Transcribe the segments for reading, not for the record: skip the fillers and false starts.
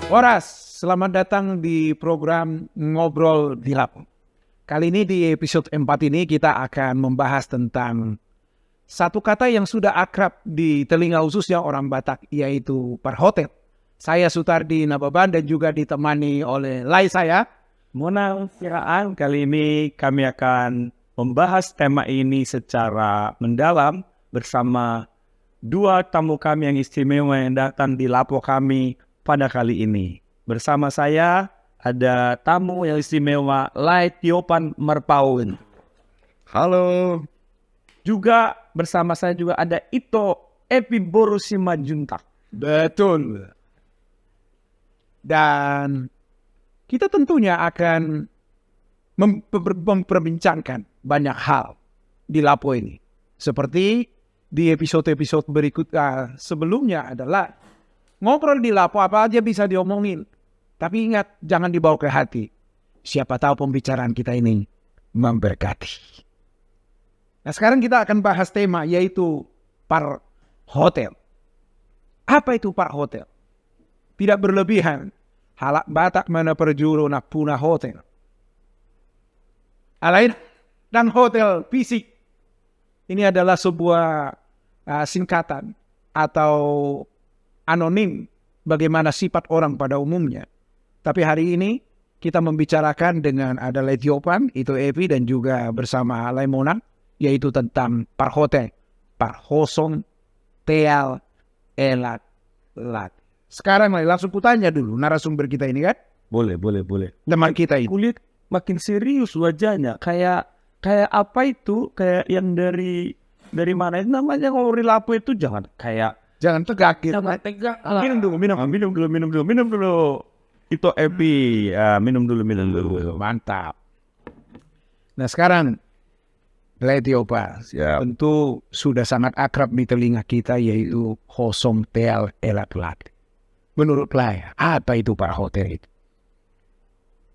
Horas, selamat datang di program Ngobrol di Lab. Kali ini di episode 4 ini kita akan membahas tentang satu kata yang sudah akrab di telinga khususnya orang Batak, yaitu parhotel. Saya Sutardi Nababan dan juga ditemani oleh lai saya, Monang Siraan. Kali ini kami akan membahas tema ini secara mendalam bersama dua tamu kami yang istimewa yang datang di lapo kami pada kali ini. Bersama saya ada tamu yang istimewa, Lai Tiopan Merpaun. Halo. Juga bersama saya juga ada Ito Epiboru Simajuntak. betul. Dan kita tentunya akan memperbincangkan banyak hal di Lapo ini. Seperti di episode-episode berikut sebelumnya adalah ngobrol di Lapo apa aja bisa diomongin. Tapi ingat, jangan dibawa ke hati. Siapa tahu pembicaraan kita ini memberkati. Nah, sekarang kita akan bahas tema yaitu parhotel. Apa itu parhotel? Tidak berlebihan. Halak Batak mana perjuru nak punah hotel. Alain dan hotel fisik. Ini adalah sebuah singkatan atau anonim bagaimana sifat orang pada umumnya. Tapi hari ini kita membicarakan dengan ada Lai Tiopan, itu Evi, dan juga bersama Lai Monang, yaitu tentang parhotel, parhosong, teal, elat, lat. Sekarang Lai, langsung kutanya dulu narasumber kita ini kan, Boleh. teman kita ini. Kulit makin serius wajahnya, kayak apa itu? Kayak yang dari mana itu namanya, kalau di lapo itu jangan kayak Jangan tegak gitu. jangan tegak. Minum dulu. Itu Epi, minum dulu. Mantap. Nah sekarang Lai Tiopan, Siap. tentu sudah sangat akrab di telinga kita yaitu hosong, teal, elat, lat. Menurut Lai, apa itu parhotel itu?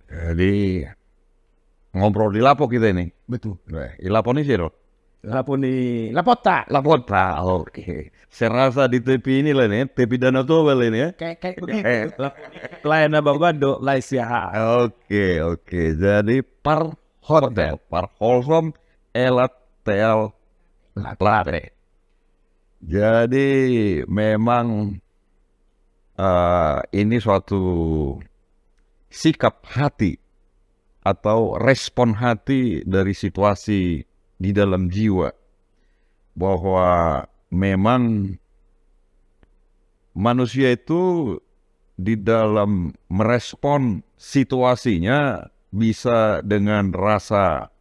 Jadi ngobrol di lapo kita ini. Betul. Di lapo ini sih, Ro. Lapo nih. Lapota. Lapota. Oke. Saya rasa di tepi ini lah nih, tepi Danau Toba ini ya. Kayak begitu. Lain abang-abang lai siaha. Oke. Jadi parhotel, parholsom, elat, teal, late. Jadi memang ini suatu sikap hati atau respon hati dari situasi di dalam jiwa, bahwa memang manusia itu di dalam merespon situasinya bisa dengan rasa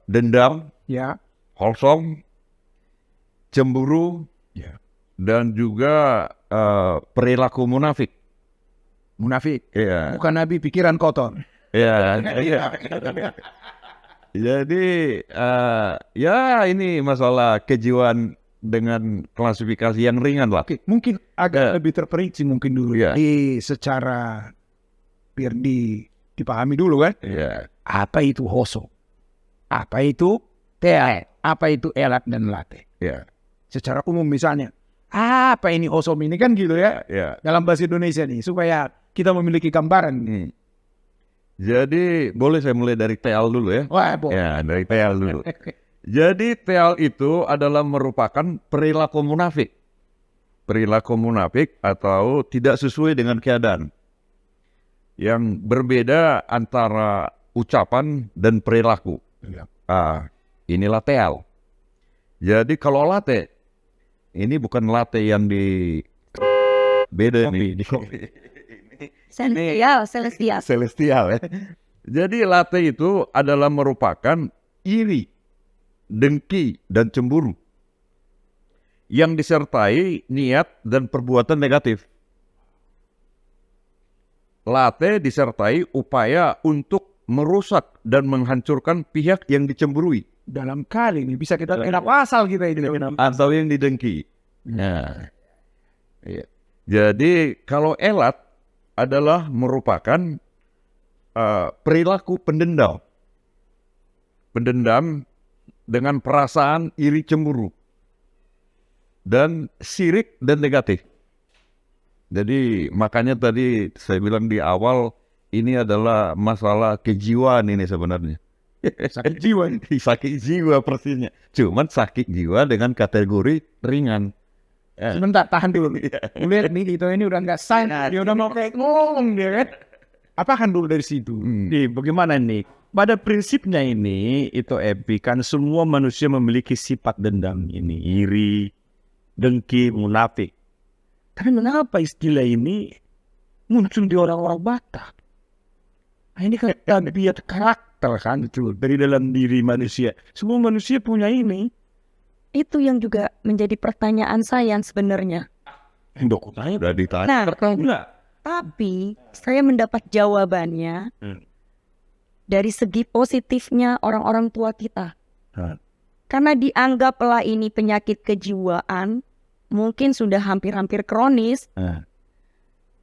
dendam, Ya. kosong, cemburu, Ya. dan juga perilaku munafik. Munafik. Iya. Bukan nabi pikiran kotor. Iya. Jadi ya ini masalah kejiwaan dengan klasifikasi yang ringan lah. Oke, mungkin agak lebih terperinci mungkin dulu Ya. secara biar dipahami dulu kan. Iya. Apa itu hosong? Apa itu teal? Apa itu elat dan late? Iya. Secara umum misalnya, apa ini hosom ini kan gitu ya. Iya. Dalam bahasa Indonesia nih, supaya kita memiliki gambaran. Jadi boleh saya mulai dari teal dulu ya? Wah, boleh. Ya, dari teal dulu. Jadi teal itu adalah merupakan perilaku munafik. Perilaku munafik atau tidak sesuai dengan keadaan. Yang berbeda antara ucapan dan perilaku. Ya. Inilah teal. Jadi kalau latte, ini bukan latte yang di beda nih. Di kopi. Celestial. Celestial ya. Jadi latte itu adalah merupakan iri, dengki, dan cemburu yang disertai niat dan perbuatan negatif. Latte disertai upaya untuk merusak dan menghancurkan pihak yang dicemburui. Dalam kali ini bisa kita kena pasal kita ini. Atau yang didengki. Nah, iya. Jadi kalau elat adalah merupakan perilaku pendendam. Pendendam dengan perasaan iri cemburu. Dan sirik dan negatif. Jadi makanya tadi saya bilang di awal ini adalah masalah kejiwaan ini sebenarnya. Sakit jiwa. Sakit jiwa persisnya. Cuman sakit jiwa dengan kategori ringan. Sebentar, tahan dulu. Lihat nih, itu ini udah nggak sign. Dia udah mau kayak ngomong dia kan. Apakan dulu dari situ. Nih, bagaimana nih? Pada prinsipnya ini, itu Epi, kan semua manusia memiliki sifat dendam ini. Iri, dengki, munafik. Tapi mengapa istilah ini muncul di orang-orang Batak? Nah, ini kan tabiat karakter kan, itu dari dalam diri manusia. Semua manusia punya ini. Itu yang juga menjadi pertanyaan saya sebenarnya. Dok, saya Udah ditanya. Nah, enggak. tapi saya mendapat jawabannya dari segi positifnya orang-orang tua kita. Karena dianggaplah ini penyakit kejiwaan, mungkin sudah hampir-hampir kronis.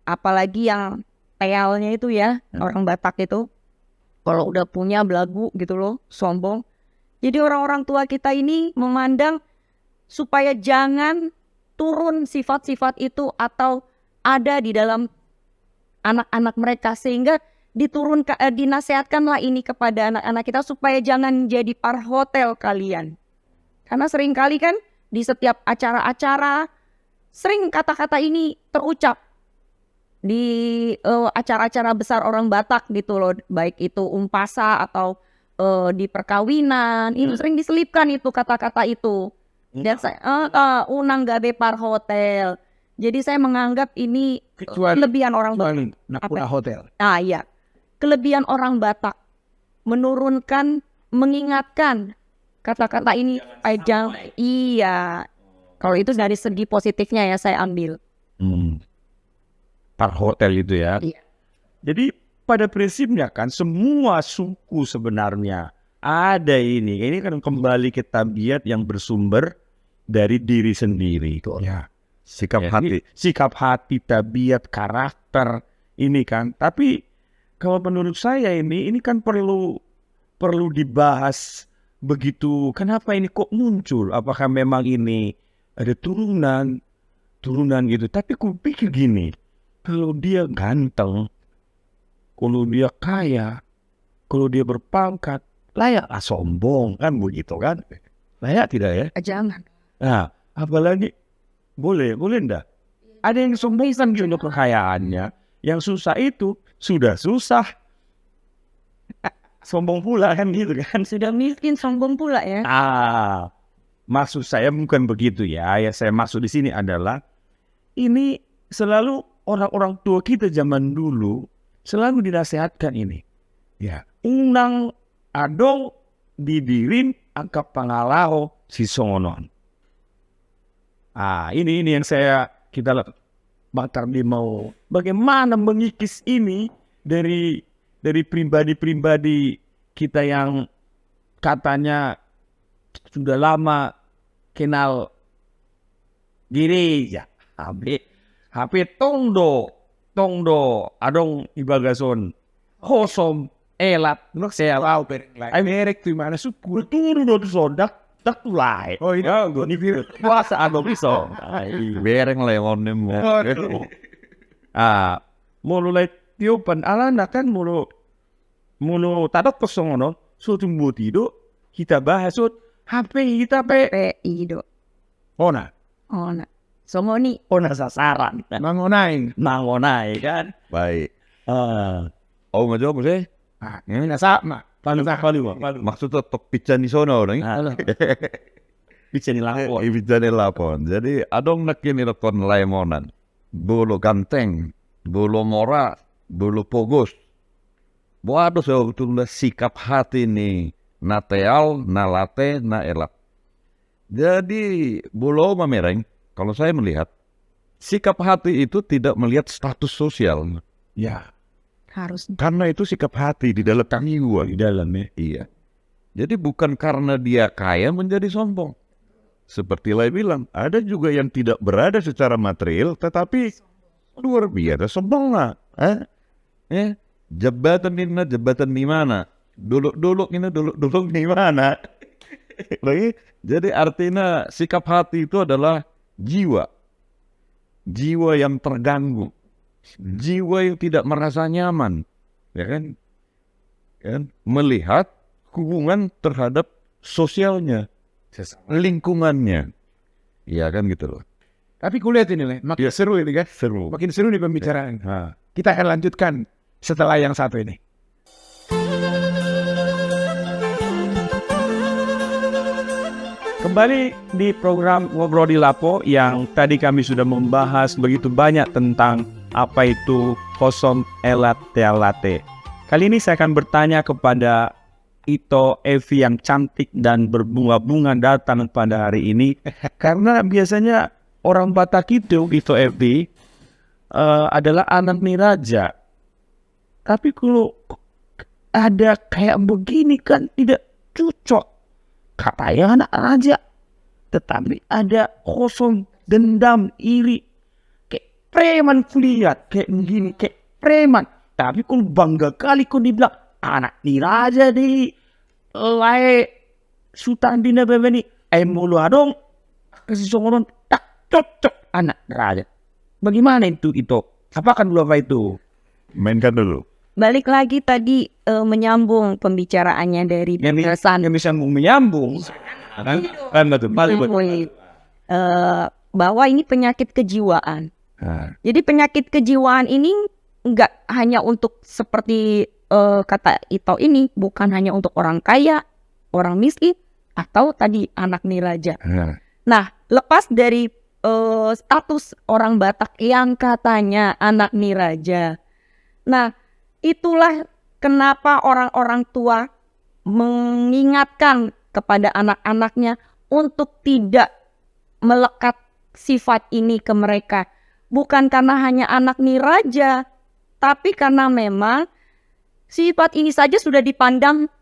Apalagi yang PL-nya itu ya, orang Batak itu. Kalau udah punya belagu gitu loh, sombong. Jadi orang-orang tua kita ini memandang supaya jangan turun sifat-sifat itu atau ada di dalam anak-anak mereka, sehingga dinasihatkanlah ini kepada anak-anak kita supaya jangan jadi parhotel kalian. Karena seringkali kan di setiap acara-acara sering kata-kata ini terucap di acara-acara besar orang Batak gitu loh, baik itu umpasa atau di perkawinan, ini sering diselipkan itu kata-kata itu. Dan saya unang gabe parhotel. Jadi saya menganggap ini kelebihan orang Batak. Napura Hotel. Ah iya, kelebihan orang Batak menurunkan, mengingatkan kata-kata ini jangan. Iya, kalau itu dari segi positifnya ya saya ambil. Par hotel itu ya. Iya. Jadi pada prinsipnya kan semua suku sebenarnya ada ini. Ini kan kembali ke tabiat yang bersumber dari diri sendiri. Ya. Sikap Ya, hati. sikap hati, tabiat, karakter ini kan. Tapi kalau menurut saya ini kan perlu dibahas begitu. Kenapa ini kok muncul? Apakah memang ini ada turunan gitu? Tapi ku pikir gini, kalau dia ganteng, kalau dia kaya, kalau dia berpangkat, layaklah sombong kan begitu kan? Layak tidak ya? Jangan. Nah, apalagi boleh enggak? Ada yang sombong kan untuk kekayaannya, yang susah itu sudah susah, sombong pula kan gitu kan? Sudah miskin sombong pula ya. Maksud saya bukan begitu ya. Yang saya maksud di sini adalah ini selalu orang-orang tua kita zaman dulu selalu dinasihatkan ini. Ya, unang adong didirin angkap pangalao si songonon. Ini yang kita Bang Tardi mau bagaimana mengikis ini dari pribadi-pribadi kita yang katanya sudah lama kenal diri ya. HP tongdo adong ibagason kosom elat nuk saya Wow, bereng lain. ay merek tu mana suku turu do sodak tak tulai. Oh ini gue nih puasa adong iso. Bereng leonnya mo. Mulu lai tiupan alana kan mulu tadak kosong no. So tumbuh tidur kita bahas HP kita PI do. Ona. Oh nah. Somoni. ona sasaran. Mangonain. Nangonai kan. Baik. Oh ngajak sih. Ini sama. Palu. Maksudnya tok pican di sono nih. Bisa dilapor. Bisa dilapor. Jadi adong nak ini lakon laimonan. Bulu ganteng, bulu mora, bulu pogos. Waduh sebetulnya sikap hati nih. Na teal, na late, na elak. Jadi bulu mamereng. Kalau saya melihat sikap hati itu tidak melihat status sosial. Ya. Harus. Karena itu sikap hati di dalam jiwa. Di dalam ya. Iya. Jadi bukan karena dia kaya menjadi sombong. Seperti Lai bilang, ada juga yang tidak berada secara material, tetapi luar biasa sombong lah. Jabatan di mana? Duluk di mana? Lagi, jadi artinya sikap hati itu adalah jiwa. jiwa yang terganggu, jiwa yang tidak merasa nyaman, ya kan? Melihat hubungan terhadap sosialnya, lingkungannya, ya kan gitu loh. Tapi kulihat ini, Le, makin seru ini kan? Seru. Makin seru nih pembicaraan. Nah, Kita akan lanjutkan setelah yang satu ini. Kembali di program Ngobrol di Lapo yang tadi kami sudah membahas begitu banyak tentang apa itu kosong elat tealate. Kali ini saya akan bertanya kepada Ito Evi yang cantik dan berbunga-bunga datang pada hari ini. Karena biasanya orang Batak itu, Ito Evi, adalah anak niraja. Tapi kalau ada kayak begini kan tidak cocok. Katanya anak raja. Tetapi ada kosong, dendam, iri. Kayak preman kulihat. Kayak begini, kayak preman. Tapi kalau bangga kali kau dibilang anak niraja di lae Sultan Bina Bebeni. Mulu adong. Kasih songoron tak cocok anak raja. Bagaimana itu? Apakah dulu apa itu? mainkan dulu. Balik lagi tadi menyambung pembicaraannya dari penjelasan Yang bisa menyambung. Kan betul. bahwa ini penyakit kejiwaan. Nah, Jadi penyakit kejiwaan ini nggak hanya untuk seperti kata Ito ini, bukan hanya untuk orang kaya, orang miskin, atau tadi anak niraja. nah. Nah, lepas dari status orang Batak yang katanya anak niraja. Nah, itulah kenapa orang-orang tua mengingatkan kepada anak-anaknya untuk tidak melekat sifat ini ke mereka. Bukan karena hanya anak niraja, tapi karena memang sifat ini saja sudah dipandang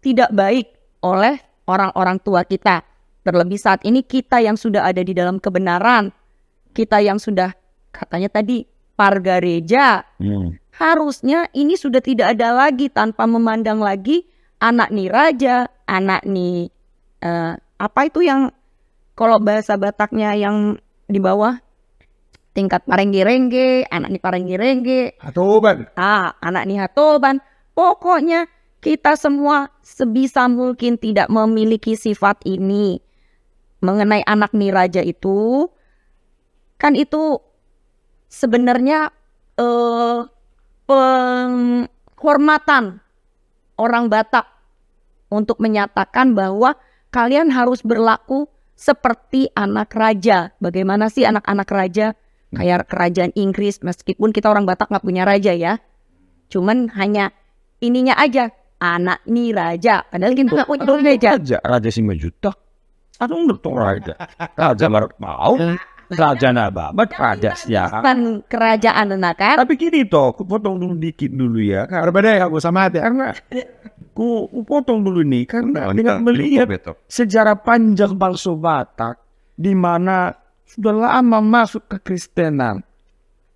tidak baik oleh orang-orang tua kita. Terlebih saat ini kita yang sudah ada di dalam kebenaran, kita yang sudah katanya tadi pargareja, harusnya ini sudah tidak ada lagi tanpa memandang lagi anak niraja, anak ni apa itu yang kalau bahasa Bataknya yang di bawah tingkat parengge-rengge, anak ni parengge-rengge, Hatoban. anak ni hatoban. Pokoknya kita semua sebisa mungkin tidak memiliki sifat ini. Mengenai anak niraja itu, kan itu sebenarnya penghormatan orang Batak untuk menyatakan bahwa kalian harus berlaku seperti anak raja. Bagaimana sih anak-anak raja? Kayak kerajaan Inggris, meskipun kita orang Batak nggak punya raja ya. Cuman hanya ininya aja, anak niraja. Padahal kita nggak punya raja. Raja 5 juta. Aduh, betul raja. Raja baru mau. Raja nababat, raja siapa? Kan kerajaan kan? Tapi gini toh, aku potong dulu dikit dulu ya. Berbeda ya, aku sama ya. Karena aku potong dulu nih. Karena Nah, dengan kita melihat cukup, sejarah panjang bangsa Batak, di mana sudah lama masuk ke Kristenan.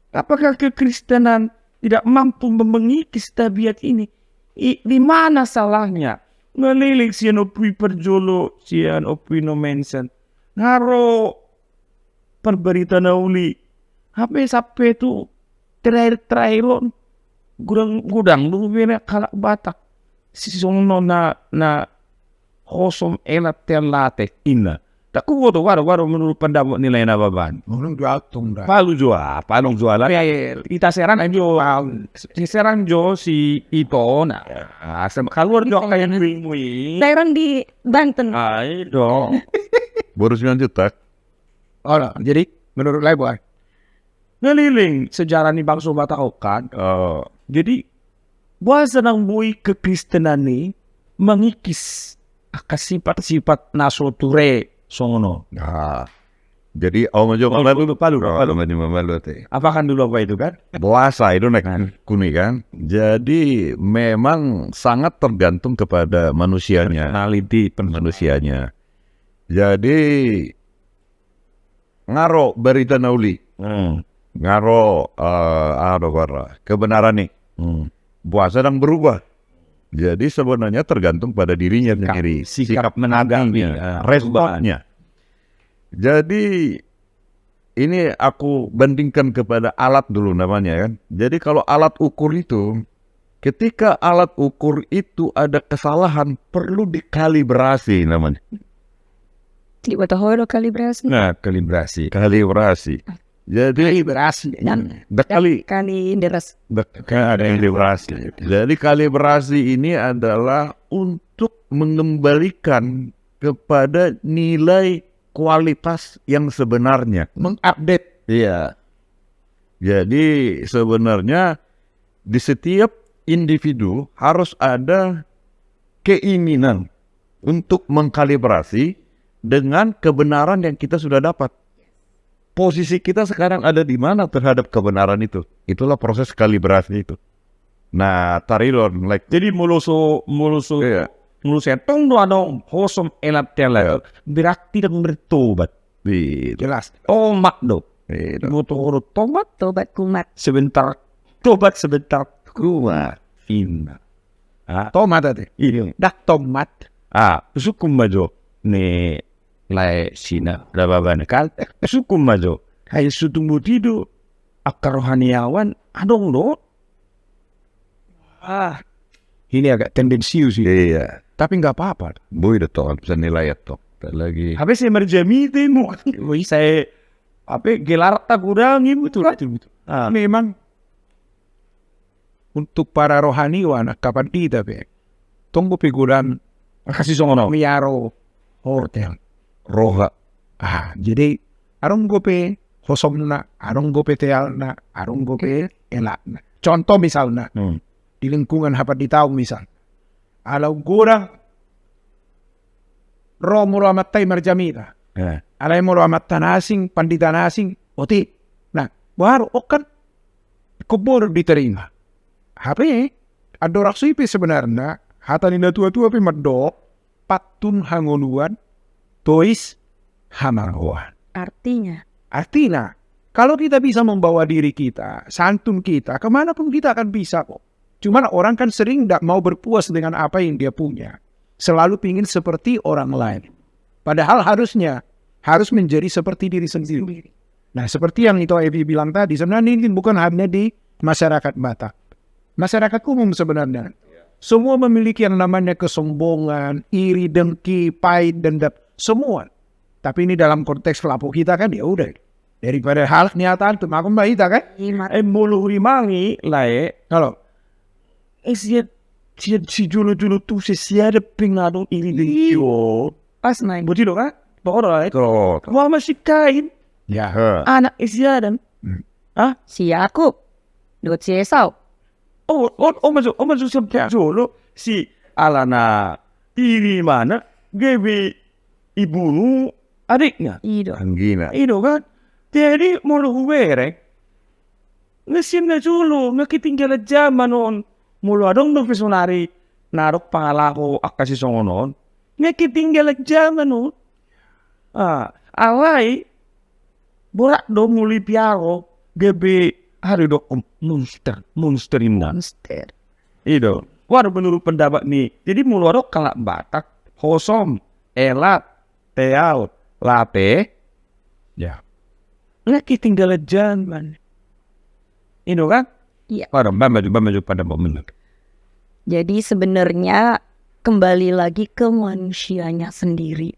Apakah kekristenan tidak mampu mengikis tabiat ini? Di mana salahnya? Ngelilik sian opui perjolo, sian opui no mention. Ngaro perberita nauli. Sampai itu terakhir gudang lu bina kalak Batak. Sisong na kosong elat telate ina. Tak ku to waro menurut pendapat nilai nababan. Orang diatung dah. Palu jual, palong jualan. Kita serang aja, serang jo si Ito na. Keluar jo kayak ngui. Daerah di Banten. Ay dong. Baru 9 juta. Oh, no. Jadi menurut Lai boy, Ngeliling sejarah ni bangsa Batak kan. Oh, Jadi bahasa nang bui kekristenan ni mengikis akan sifat-sifat nasoture songono. nah. Jadi om aja malu teh. Apakan dulu apa itu kan? Puasa itu naik kuni kan. Jadi memang sangat tergantung kepada manusianya, manusianya. Jadi ngaro berita nauli, ngaro kebenaran nih. Puasa sedang berubah. Jadi sebenarnya tergantung pada dirinya sendiri, sikap menanggapi, responnya. Jadi ini aku bandingkan kepada alat dulu namanya kan. Jadi kalau alat ukur itu, ketika alat ukur itu ada kesalahan, perlu dikalibrasi namanya. Di Watahoro kalibrasi. Nah, kalibrasi. Kalibrasi. Jadi berhasil. kali Kali deres. ada kalibrasi. Jadi kalibrasi ini adalah untuk mengembalikan kepada nilai kualitas yang sebenarnya. Mengupdate. Iya. Jadi sebenarnya di setiap individu harus ada keinginan untuk mengkalibrasi dengan kebenaran yang kita sudah dapat. Posisi kita sekarang ada di mana terhadap kebenaran itu. Itulah proses kalibrasi itu. Nah, tarilon like Jadi mulusu Iya. tong doang hosom elat tele. Berarti dan bertobat. Jelas. Tomat do. Itu. Watahoro tomat Tobat kumat. sebentar. Tobat sebentar. Kuat. Ina. Tomat tadi. Ini. Dak tomat. Sukum majo. Ne lai sina dababan kal. Sukum majo. Hai sutumbu tidu. Akar rohaniawan adong do. Ini agak tendensius sih. Iya. Tapi nggak apa-apa. Boy udah toh bisa nilai ya toh. Lagi. Apa sih merjami temu? Wih saya apa gelar tak kurangi betul. Memang untuk para rohaniwan kapan kita be. Tunggu figuran Kasih songono. miaro hotel. Roha. Jadi arong gope hosomna, arong gope tealna, arong gope elakna. Contoh misalnya di lingkungan hapat di tahu misal. Alau gurang romulo amat tay marjamita. Alay mo amat tanasing, pandita nasing, oti. Nah, baru okan kubur diterima. Tapi adorak suipi sebenarnya hata nina tua-tua pi medok patun hangoluan tois hamangoan. Artinya, kalau kita bisa membawa diri kita, santun kita, kemanapun kita akan bisa kok. Cuman orang kan sering tidak mau berpuas dengan apa yang dia punya. Selalu pingin seperti orang lain. Padahal harus menjadi seperti diri sendiri. Nah, seperti yang itu Evi bilang tadi, sebenarnya ini bukan hanya di masyarakat Batak. Masyarakat umum sebenarnya. Semua memiliki yang namanya kesombongan, iri, dengki, pahit, dendam. Semua. Tapi ini dalam konteks pelaku kita kan ya udah. Daripada hal kenyataan itu makum kita kan. Mulu rimangi lae. Kalau Si julu-julu tu si siada pengadong ini dia. Pas naik. Betul kan? Pokoknya Terus. wah masih kain. ya Anak isiadan. Si Yakub. Dot si Esau. Masuk sampai dulu si Alana ini mana? Gebi ibu adiknya. Ido. Anggina. Itu kan. Jadi mau huwerek. Ngesim na dulu. Nakitinggal zaman on. Mulu adong do visionary narok pangalaho akasi songonon. Nakitinggal zaman on. Awai. Borak do muli piaro. Gebi hari do monster inna. Monster. Itu. Waduh menurut pendapat nih. Jadi mulu adong kalak Batak. Hosom. Elat. Teal. Lape. ya. Nakitinggal zaman. Itu kan? Iya. Waduh, maju pada momen. Jadi sebenarnya kembali lagi ke manusianya sendiri.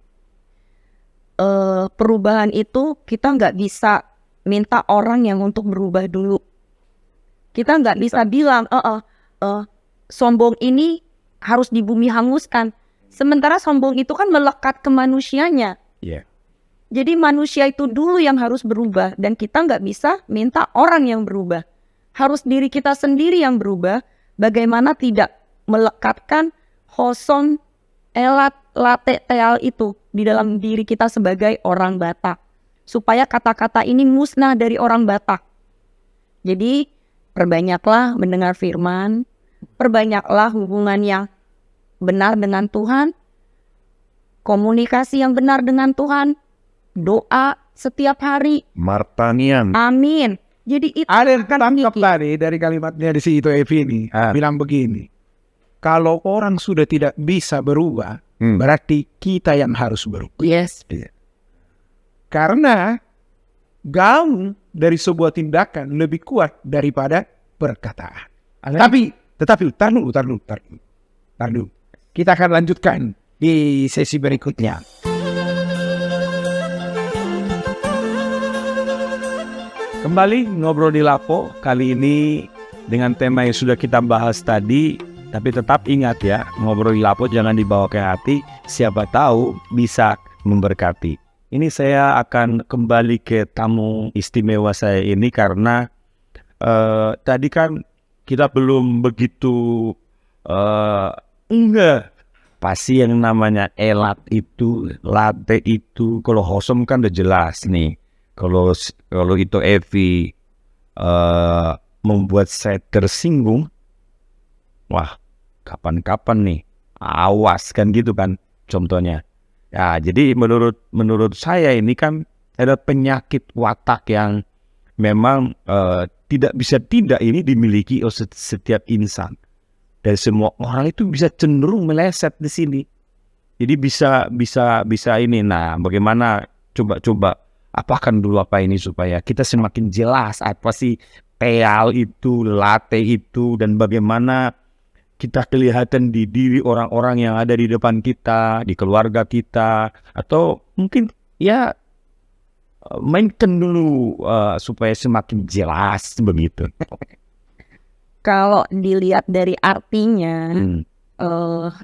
Perubahan itu kita nggak bisa minta orang yang untuk berubah dulu. Kita nggak bisa bilang, sombong ini harus di bumi hanguskan. Sementara sombong itu kan melekat ke manusianya. Iya. Jadi manusia itu dulu yang harus berubah. Dan kita nggak bisa minta orang yang berubah. Harus diri kita sendiri yang berubah. Bagaimana tidak melekatkan hoson, elat, late, teal itu di dalam diri kita sebagai orang Batak. Supaya kata-kata ini musnah dari orang Batak. Jadi perbanyaklah mendengar firman. Perbanyaklah hubungan yang benar dengan Tuhan. Komunikasi yang benar dengan Tuhan. Doa setiap hari. Martanian. Amin. Jadi itu Ada yang akan tangkap sedikit. tadi dari kalimatnya di situ Evi ini. Bilang begini. Kalau orang sudah tidak bisa berubah, berarti kita yang harus berubah. Yes. Karena gaung dari sebuah tindakan lebih kuat daripada perkataan. Tetapi, tar dulu. Kita akan lanjutkan di sesi berikutnya. Kembali ngobrol di Lapo, kali ini dengan tema yang sudah kita bahas tadi. Tapi tetap ingat ya, ngobrol di Lapo jangan dibawa ke hati, siapa tahu bisa memberkati. Ini saya akan kembali ke tamu istimewa saya ini karena tadi kan kita belum begitu enggak. Pasti yang namanya elat itu, latte itu, kalau Hosom kan udah jelas nih. Kalau itu Evi membuat saya tersinggung, wah kapan-kapan nih, awas kan gitu kan contohnya. Ya jadi menurut saya ini kan ada penyakit watak yang memang tidak bisa tidak ini dimiliki oleh setiap insan. Dan semua orang itu bisa cenderung meleset di sini. Jadi bisa ini. Nah, bagaimana coba apakan dulu apa ini supaya kita semakin jelas apa sih peal itu, latte itu, dan bagaimana kita kelihatan di diri orang-orang yang ada di depan kita, di keluarga kita, atau mungkin ya mainkan dulu supaya semakin jelas begitu. Kalau dilihat dari artinya,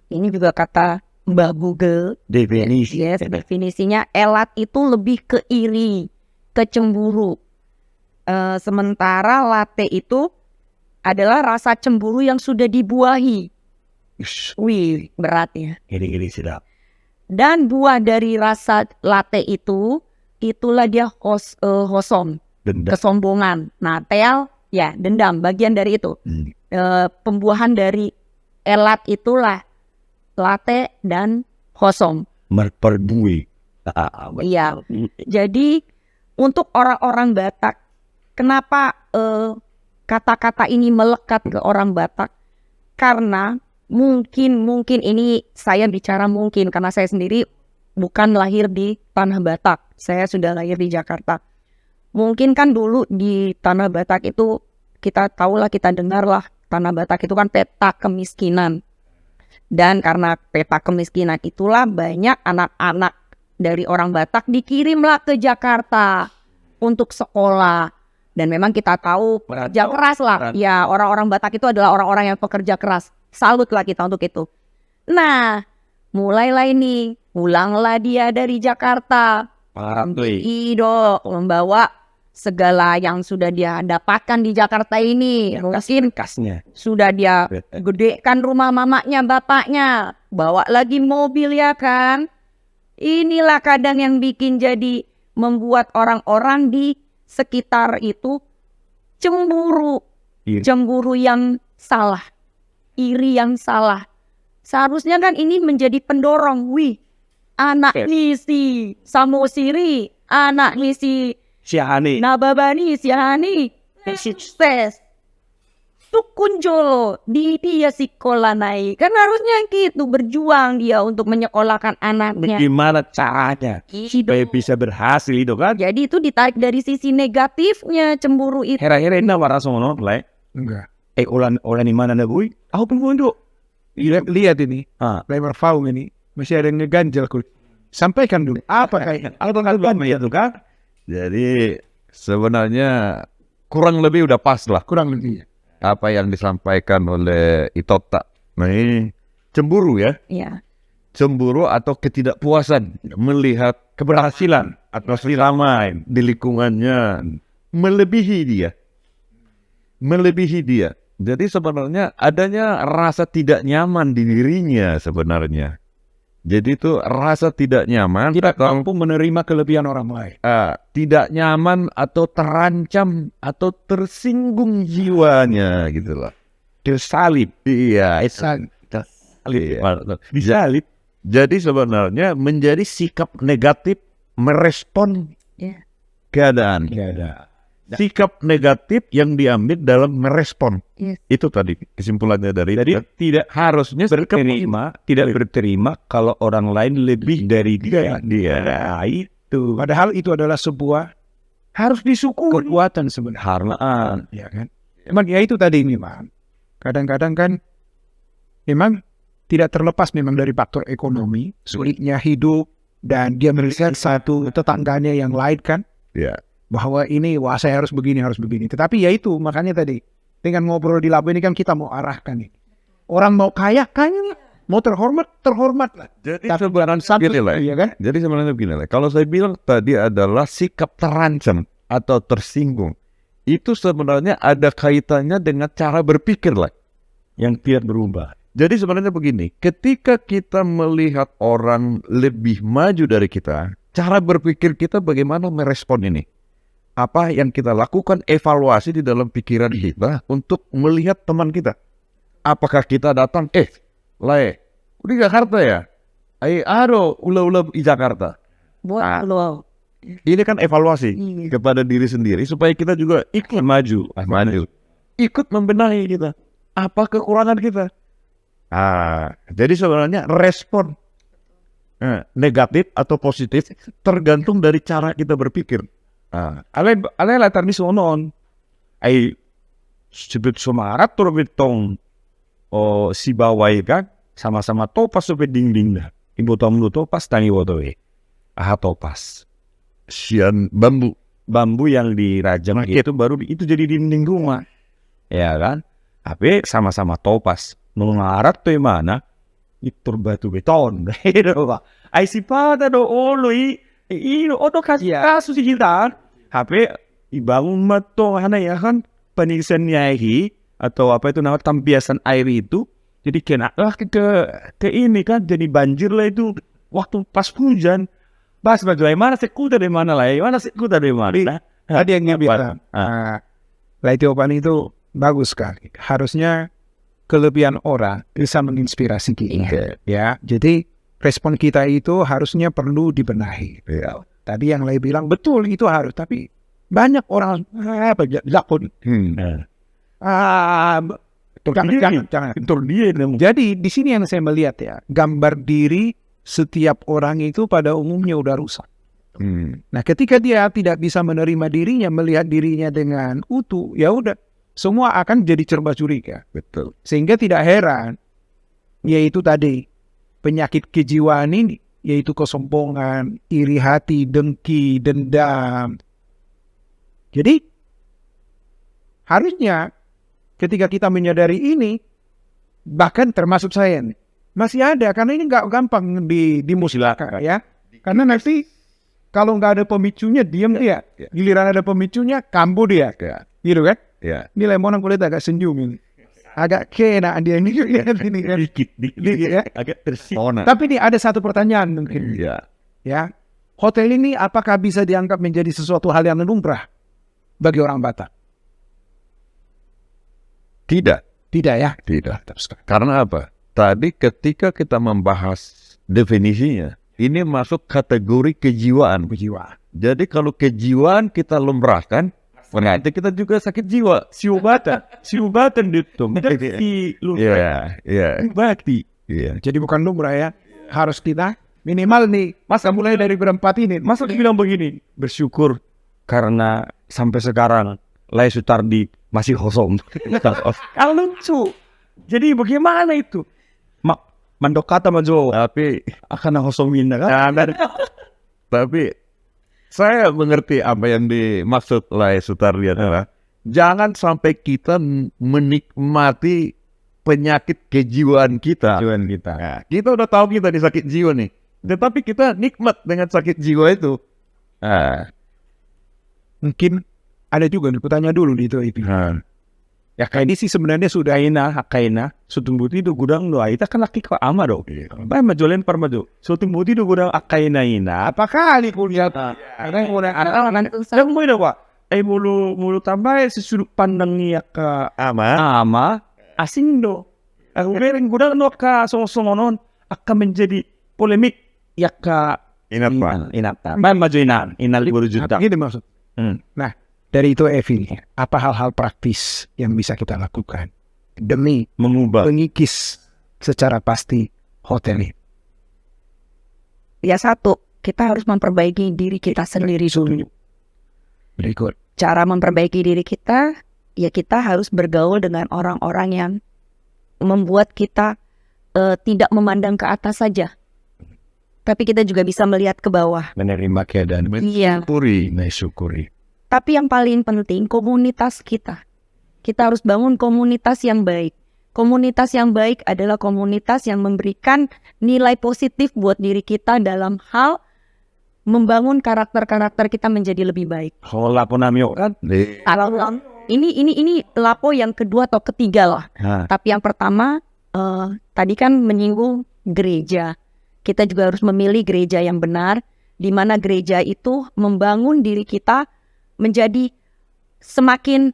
ini juga kata Mbak Google. Definisi. Yes, definisinya elat itu lebih ke iri, ke cemburu. Sementara latte itu adalah rasa cemburu yang sudah dibuahi. Wih, berat ya. Ini sedap. Dan buah dari rasa latte itu, itulah dia hosom, Dendam. kesombongan. Nah, teal, ya dendam, bagian dari itu. Pembuahan dari elat itulah latte dan hosom. Merperdui. Iya. Jadi untuk orang-orang Batak, kenapa kata-kata ini melekat ke orang Batak? Karena mungkin ini saya bicara mungkin karena saya sendiri bukan lahir di tanah Batak. Saya sudah lahir di Jakarta. Mungkin kan dulu di tanah Batak itu kita tahulah, kita dengarlah tanah Batak itu kan peta kemiskinan. Dan karena peta kemiskinan itulah banyak anak-anak dari orang Batak dikirimlah ke Jakarta untuk sekolah. Dan memang kita tahu pekerja keras lah. Ya, orang-orang Batak itu adalah orang-orang yang pekerja keras. Salutlah kita untuk itu. Nah, mulailah ini. Pulanglah dia dari Jakarta. Ido membawa segala yang sudah dia dapatkan di Jakarta ini. Mungkin Kasnya. sudah dia gedekan rumah mamanya, bapaknya. Bawa lagi mobil ya kan. Inilah kadang yang bikin jadi membuat orang-orang di sekitar itu cemburu. Cemburu yang salah. Iri yang salah. Seharusnya kan ini menjadi pendorong. Wih, anak si Samosiri, anak si Syahani. Nababani, Syahani, sukses. Tukunjolo, di dia sekolah naik. Kan harusnya gitu, berjuang dia untuk menyekolahkan anaknya. Gimana caranya supaya bisa berhasil itu kan? Jadi itu ditarik dari sisi negatifnya, cemburu itu. Hera-hera ini warna sono, le. Enggak. Olan di mana bui? Aku pengunduh. Lihat ini, lebar faung ini masih ada yang ngeganjel kulit. Sampaikan dulu. Apa kayak? Itu kan? Jadi sebenarnya kurang lebih udah pas lah Kurang lebih. apa yang disampaikan oleh Itota. Nah ini cemburu ya. Ya. Cemburu atau ketidakpuasan melihat keberhasilan atau ramai di lingkungannya melebihi dia. Jadi sebenarnya adanya rasa tidak nyaman di dirinya sebenarnya. Jadi itu rasa tidak nyaman, Tidak mampu menerima kelebihan orang lain. tidak nyaman atau terancam atau tersinggung jiwanya gitu loh. Disalib. Iya, itu. Disalib. Jadi sebenarnya menjadi sikap negatif merespon Ya. keadaan. Sikap negatif yang diambil dalam merespon. Yes. Itu tadi kesimpulannya dari Jadi tidak harusnya tidak berterima kalau orang lain lebih dari dia. Nah, itu. Padahal itu adalah sebuah harus disyukuri kekuatan sebenarnya. Ya kan? Emang ya itu tadi memang. Kadang-kadang kan memang tidak terlepas memang dari faktor ekonomi, sulitnya hidup, dan dia melihat satu tetangganya yang lain kan, Ya. bahwa ini wah saya harus begini. Tetapi ya itu makanya tadi dengan ngobrol di Lapo ini kan kita mau arahkan nih. Orang mau kaya lah, mau terhormat lah. Jadi Tapi bukan satu, gini lah. ya kan? Jadi sebenarnya begini lah. Kalau saya bilang tadi adalah sikap terancam atau tersinggung, itu sebenarnya ada kaitannya dengan cara berpikir lah yang tidak berubah. Jadi sebenarnya begini, ketika kita melihat orang lebih maju dari kita, cara berpikir kita bagaimana merespon ini? Apa yang kita lakukan evaluasi di dalam pikiran kita untuk melihat teman kita. Apakah kita datang, Lai, di Jakarta ya? Ula di Jakarta. Buat lo. Ini kan evaluasi kepada diri sendiri supaya kita juga ikut maju. Ikut membenahi kita. Apa kekurangan kita? Jadi sebenarnya respon negatif atau positif tergantung dari cara kita berpikir. Ale latar ni sonon. Ay sebut sumarat tur bitong si bawai kan sama-sama topas supaya dinding dah. Ibu tamu topas tani wotowe. Topas. Sian bambu yang dirajang itu baru itu jadi dinding rumah. Ya kan? Tapi sama-sama topas. Mengarat tuh mana? Itu batu beton. Ay sipada do olo odo kasus kita. Tapi ibangun mato ya kan penisan nyahi atau apa itu nama tampiasan air itu. Jadi kena ke ini kan jadi banjir lah itu waktu pas hujan. Pas bagaimana mana sekuta dari mana lah? Mana sekuta dari mana? Ada yang bilang, Laitiopan itu bagus sekali. Harusnya kelebihan orang bisa menginspirasi kita. Ya, jadi respon kita itu harusnya perlu dibenahi. Ya. Tadi yang lain bilang betul itu harus, tapi banyak orang lakon. Jangan. Jadi di sini yang saya melihat ya, gambar diri setiap orang itu pada umumnya udah rusak. Nah, ketika dia tidak bisa menerima dirinya, melihat dirinya dengan utuh, ya udah, semua akan jadi serba curiga. Betul. Sehingga tidak heran, yaitu tadi penyakit kejiwaan ini, yaitu kesombongan, iri hati, dengki, dendam. Jadi harusnya ketika kita menyadari ini, bahkan termasuk saya nih, masih ada, karena ini nggak gampang dimusnahkan ya. Karena nanti kalau nggak ada pemicunya, diam dia. Giliran ada pemicunya, kambuh dia. Gitu kan? Ya. Ini lemonan kulit agak senyum ini. Agak kena dia ini. Dikit ya. agak bersih. Tapi ini ada satu pertanyaan mungkin. Ya. Hotel ini apakah bisa dianggap menjadi sesuatu hal yang lumrah bagi orang Batak? Tidak ya? Tidak. Karena apa? Tadi ketika kita membahas definisinya, ini masuk kategori kejiwaan. Jadi kalau kejiwaan kita lumrahkan, berarti kita juga sakit jiwa. Siubatan itu. Iya. Bakti. Iya. Jadi bukan lumrah ya. Harus kita minimal nih. Masa mulai dari berempat ini. Masa dibilang begini? Bersyukur karena sampai sekarang Lai Sutardi masih kosong. Kalau lucu. Jadi bagaimana itu? Mandok kata majo. Tapi akan kosongin kan? Tapi saya mengerti apa yang dimaksud Lai Sutardi adalah jangan sampai kita menikmati penyakit kejiwaan kita. Nah, kita udah tahu kita sakit jiwa nih, tetapi kita nikmat dengan sakit jiwa itu. Mungkin ada juga nih, kutanya dulu di itu. Ya kayak ini sih sebenarnya sudah hakaina sutumbuti do gudang do aita kan laki ko ama do. Ba majolen parmado. Sutumbuti do gudang akaina ina. Apakah ali kulihat? Ada anak Yang mo ina wa. Mulu tambah si sudut pandang niya ka ama asing do. Ang bering gudang do ka song-songonon akan menjadi polemik ya ka inata. Ba majo inal 50 juta. Ini maksud. Nah, dari itu Evi, apa hal-hal praktis yang bisa kita lakukan demi mengikis secara pasti hotel ini? Ya satu, kita harus memperbaiki diri kita sendiri dulu. Berikut. Cara memperbaiki diri kita, ya kita harus bergaul dengan orang-orang yang membuat kita tidak memandang ke atas saja. Tapi kita juga bisa melihat ke bawah. Menerima keadaan. Iya. Mensyukuri. Tapi yang paling penting, komunitas kita. Kita harus bangun komunitas yang baik. Komunitas yang baik adalah komunitas yang memberikan nilai positif buat diri kita dalam hal membangun karakter-karakter kita menjadi lebih baik. Kalau lapo namyo kan? Kalau ini lapo yang kedua atau ketiga lah. Tapi yang pertama tadi kan menyinggung gereja. Kita juga harus memilih gereja yang benar, di mana gereja itu membangun diri kita menjadi semakin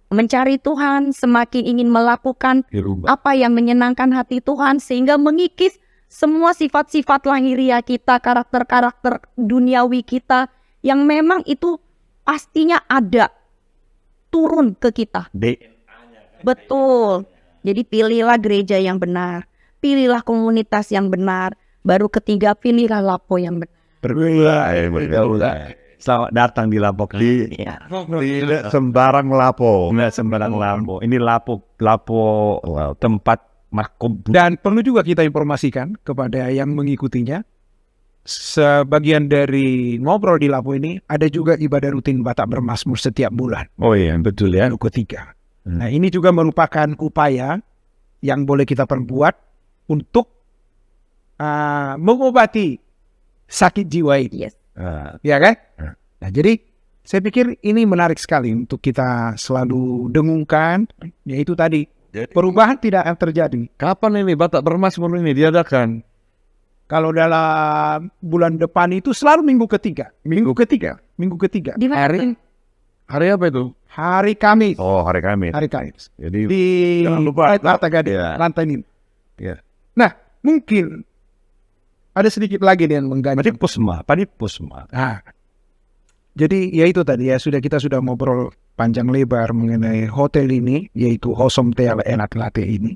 mencari Tuhan, semakin ingin melakukan apa yang menyenangkan hati Tuhan, sehingga mengikis semua sifat-sifat lahiriah kita, karakter-karakter duniawi kita yang memang itu pastinya ada turun ke kita. Betul. Jadi pilihlah gereja yang benar, pilihlah komunitas yang benar, baru ketiga pilihlah lapo yang benar. Selamat datang di Lapo. Tidak sembarang lapo. Nggak sembarang lapo. Ini lapo tempat makom. Dan perlu juga kita informasikan kepada yang mengikutinya, sebagian dari ngobrol di Lapo ini ada juga ibadah rutin Batak Bermazmur setiap bulan. Oh iya, betul ya. Minggu ketiga. Nah, ini juga merupakan upaya yang boleh kita perbuat untuk mengobati sakit jiwa ini. Yes. Ya kan? Nah, jadi saya pikir ini menarik sekali untuk kita selalu dengungkan, yaitu tadi perubahan tidak akan terjadi. Kapan ini Batak Bermazmur ini diadakan? Kalau dalam bulan depan itu selalu minggu ketiga. Minggu ketiga. Di mana? Hari apa itu? Hari Kamis. Oh, hari Kamis. Hari Kamis. Jadi Di jangan lupa. Larta Gading, Ya. lantai ini. Ya. Nah, mungkin ada sedikit lagi yang mengganti. Pusma. Nah, jadi ya itu tadi ya, kita sudah ngobrol panjang lebar mengenai hotel ini, yaitu Hosom Tel Enak Latte ini.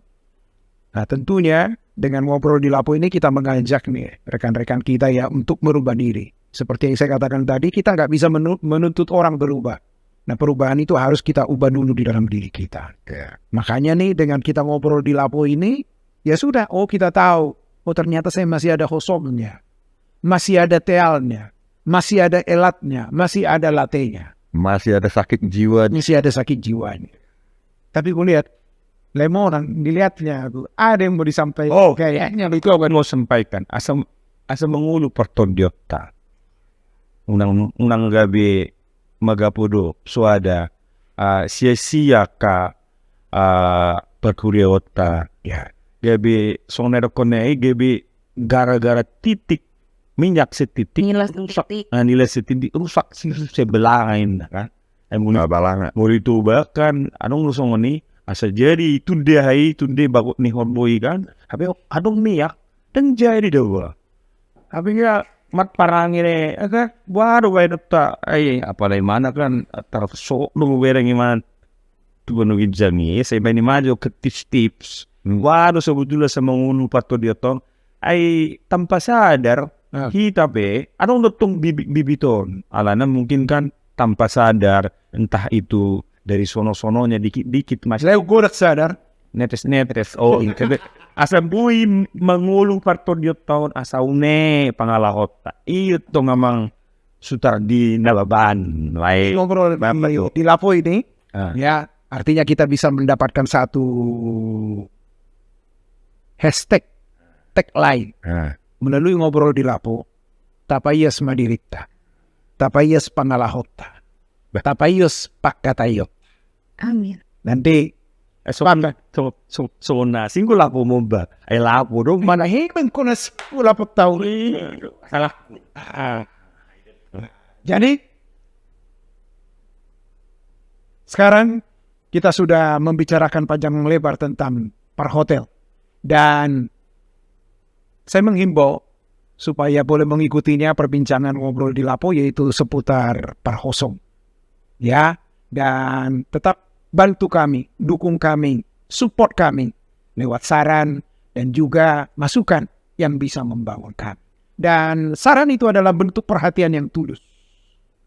Nah, tentunya dengan ngobrol di Lapo ini kita mengajak nih rekan-rekan kita ya untuk merubah diri. Seperti yang saya katakan tadi, kita nggak bisa menuntut orang berubah. Nah, perubahan itu harus kita ubah dulu di dalam diri kita. Makanya nih dengan kita ngobrol di Lapo ini, ya sudah, kita tahu, ternyata saya masih ada hosomnya, masih ada tealnya, masih ada elatnya, masih ada latenya, Masih ada sakit jiwa. masih ada sakit jiwanya. Tapi gue lihat, Lemonan dilihatnya ada yang mau disampaikan. Oh, kayaknya itu aku mau sampaikan. Asam mengulu pertondiota. Unang gabi magapudo suada sia-sia ka perkuriota. Ya. Gabi sonero konei gabi gara-gara titik minyak setitik Nilai rusak. setitik. Nilai setitik rusak sebelain kan. Balanga. Mau itu bahkan anong lusong ni asa jadi tunde bagut ni horboi kan. Tapi adong niyak dan jadi dewa. Tapi ya mat parang ini agak baru way dokta apa dari mana kan tersok lu bereng iman tu nungin jami saya bani maju ke tips waduh sebetulnya sama ngunu pato dia tong tanpa sadar kita adong dotong bibiton alana mungkin kan tanpa sadar entah itu dari sono-sononya dikit-dikit mas Saya gue udah sadar. netes asa bui mengulung parto dia tahun asa une pangalahota itu ngamang sutar di nababan lain Ngobrol di Lapo ini, Ah. ya artinya kita bisa mendapatkan satu hashtag tagline melalui ngobrol di Lapo. Tapayas madirita, tapayas pangalahota, tapayas pakatayot. Amin. Nanti so na singgo lapo mo ba ay lapo dong manahiman ko na 10 tahun. salah Jadi sekarang kita sudah membicarakan panjang lebar tentang perhotel, dan saya menghimbau supaya boleh mengikutinya perbincangan ngobrol di Lapo, yaitu seputar perhosom. Ya, dan tetap bantu kami, dukung kami, support kami lewat saran dan juga masukan yang bisa membangun kami. Dan saran itu adalah bentuk perhatian yang tulus.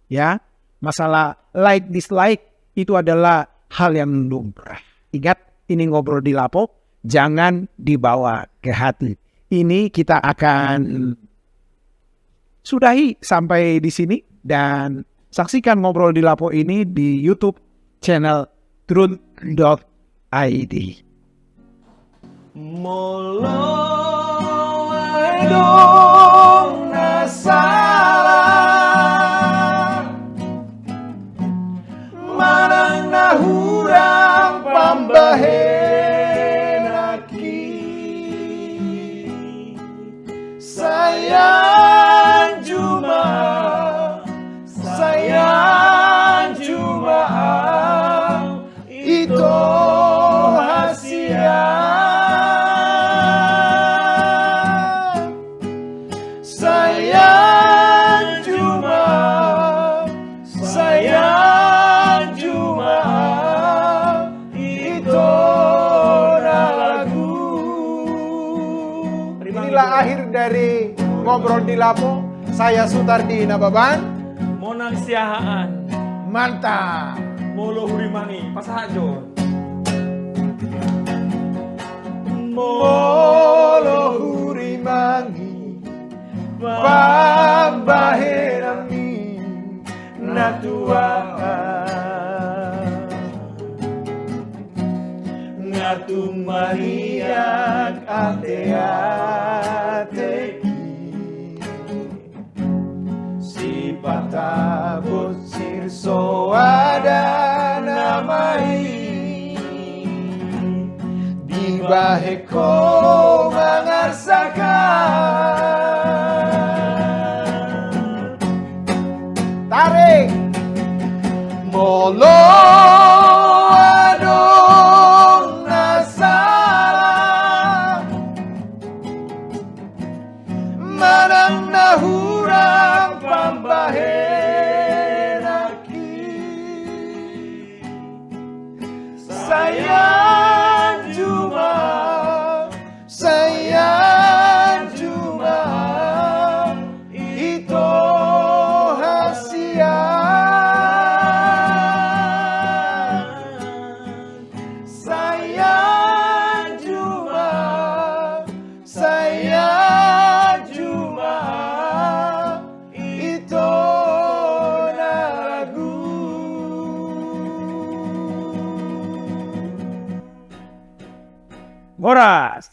Ya, Masalah like dislike itu adalah hal yang lumrah. Ingat, ini ngobrol di Lapo, jangan dibawa ke hati. Ini kita akan sudahi sampai di sini dan saksikan ngobrol di Lapo ini di YouTube channel truth.id. Dong nasalah manang nahurang pambahenaki sayang Jumaat itu hasia sayang Jumaat itu lagu. Inilah akhir dari ngobrol di Lapo. Saya Sutardi Nababan. Monang siahaan. Mantap. Molo hurimangi. Pasahajo. Molo hurimangi pambahenami natua ngatumariak ate-ateki si patabot sirso ada namai di bahe ko mangarsakan tarik molo adong nasalah manang nahurang pambahenaki sayang Jumaat itu hasia sayang Jumaat itu lagu. Moras.